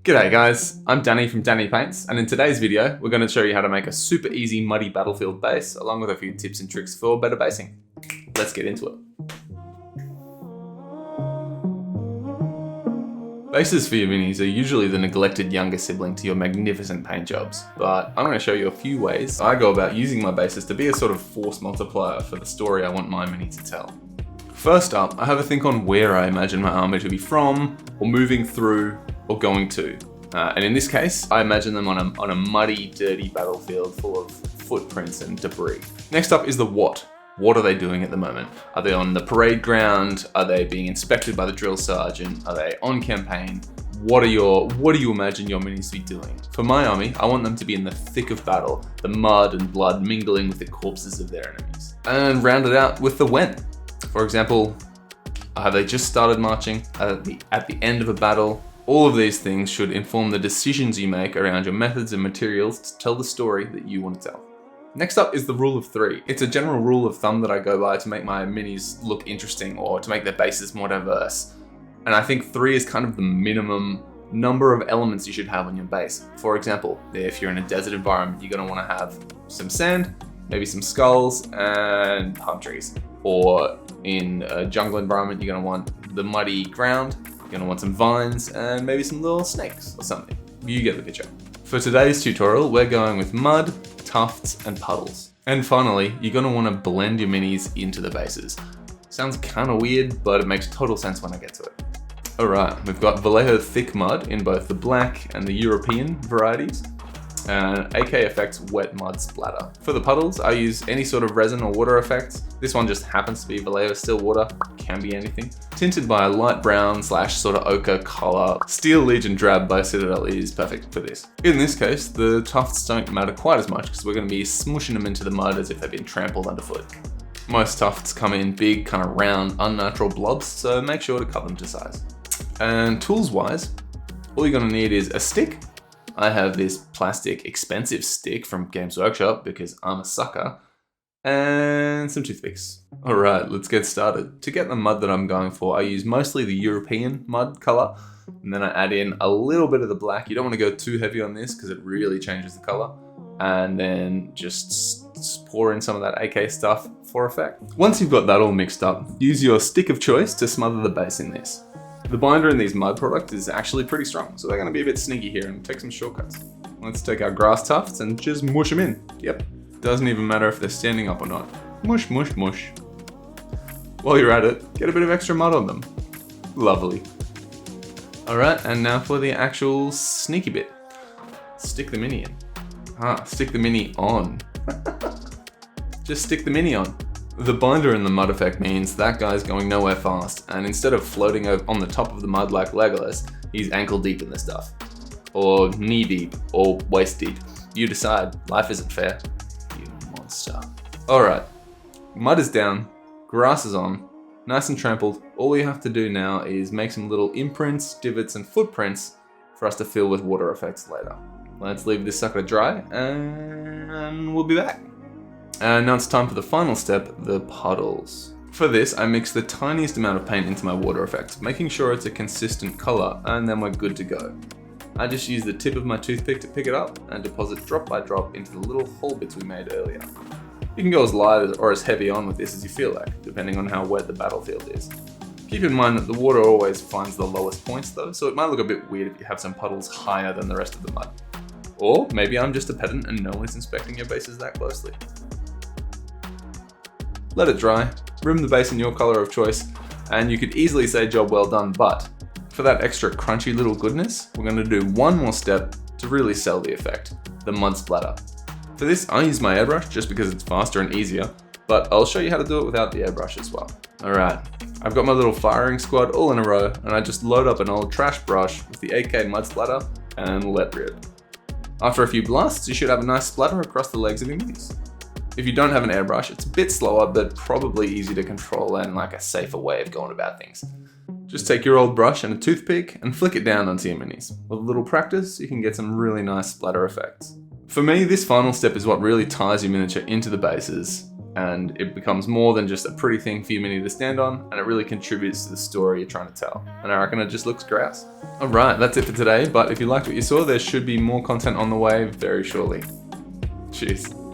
G'day guys, I'm Danny from DannyPaints, and in today's video we're going to show you how to make a super easy muddy battlefield base along with a few tips and tricks for better basing. Let's get into it. Bases for your minis are usually the neglected younger sibling to your magnificent paint jobs, but I'm going to show you a few ways I go about using my bases to be a sort of force multiplier for the story I want my mini to tell. First up, I have a think on where I imagine my army to be from, or moving through, or going to. And in this case, I imagine them on a muddy, dirty battlefield full of footprints and debris. Next up is the what. What are they doing at the moment? Are they on the parade ground? Are they being inspected by the drill sergeant? Are they on campaign? What do you imagine your minis to be doing? For my army, I want them to be in the thick of battle, the mud and blood mingling with the corpses of their enemies. And round it out with the when. For example, have they just started marching? At the end of a battle? All of these things should inform the decisions you make around your methods and materials to tell the story that you want to tell. Next up is the rule of 3. It's a general rule of thumb that I go by to make my minis look interesting or to make their bases more diverse. And I think 3 is kind of the minimum number of elements you should have on your base. For example, if you're in a desert environment, you're going to want to have some sand, maybe some skulls and palm trees. Or in a jungle environment, you're going to want the muddy ground. You're going to want some vines and maybe some little snakes or something. You get the picture. For today's tutorial, we're going with mud, tufts, and puddles. And finally, you're going to want to blend your minis into the bases. Sounds kind of weird, but it makes total sense when I get to it. Alright, we've got Vallejo thick mud in both the black and the European varieties. And AK effects Wet Mud Splatter. For the puddles, I use any sort of resin or water effects. This one just happens to be Vallejo still water, can be anything. Tinted by a light brown / sort of ochre color. Steel Legion Drab by Citadel is perfect for this. In this case, the tufts don't matter quite as much because we're going to be smushing them into the mud as if they've been trampled underfoot. Most tufts come in big, kind of round, unnatural blobs, so make sure to cut them to size. And tools wise, all you're going to need is a stick. I have this plastic expensive stick from Games Workshop because I'm a sucker, and some toothpicks. Alright, let's get started. To get the mud that I'm going for, I use mostly the European mud color, and then I add in a little bit of the black. You don't want to go too heavy on this because it really changes the color. And then just pour in some of that AK stuff for effect. Once you've got that all mixed up, use your stick of choice to smother the base in this. The binder in these mud products is actually pretty strong, so they're going to be a bit sneaky here and take some shortcuts. Let's take our grass tufts and just mush them in. Yep, doesn't even matter if they're standing up or not. Mush, mush, mush. While you're at it, get a bit of extra mud on them. Lovely. Alright, and now for the actual sneaky bit. Stick the mini in. Stick the mini on. Just stick the mini on. The binder in the mud effect means that guy's going nowhere fast, and instead of floating on the top of the mud like Legolas, he's ankle deep in the stuff. Or knee deep, or waist deep. You decide, life isn't fair. You monster. Alright, mud is down, grass is on, nice and trampled. All we have to do now is make some little imprints, divots, and footprints for us to fill with water effects later. Let's leave this sucker dry, and we'll be back. And now it's time for the final step, the puddles. For this, I mix the tiniest amount of paint into my water effects, making sure it's a consistent color, and then we're good to go. I just use the tip of my toothpick to pick it up and deposit drop by drop into the little hole bits we made earlier. You can go as light or as heavy on with this as you feel like, depending on how wet the battlefield is. Keep in mind that the water always finds the lowest points though, so it might look a bit weird if you have some puddles higher than the rest of the mud. Or maybe I'm just a pedant and no one is inspecting your bases that closely. Let it dry, rim the base in your color of choice, and you could easily say job well done, but for that extra crunchy little goodness, we're going to do one more step to really sell the effect, the mud splatter. For this, I use my airbrush just because it's faster and easier, but I'll show you how to do it without the airbrush as well. Alright, I've got my little firing squad all in a row, and I just load up an old trash brush with the AK mud splatter and let rip. After a few blasts, you should have a nice splatter across the legs of your minis. If you don't have an airbrush, it's a bit slower, but probably easy to control and like a safer way of going about things. Just take your old brush and a toothpick and flick it down onto your minis. With a little practice, you can get some really nice splatter effects. For me, this final step is what really ties your miniature into the bases and it becomes more than just a pretty thing for your mini to stand on, and it really contributes to the story you're trying to tell. And I reckon it just looks grouse. Alright, that's it for today, but if you liked what you saw, there should be more content on the way very shortly. Cheers.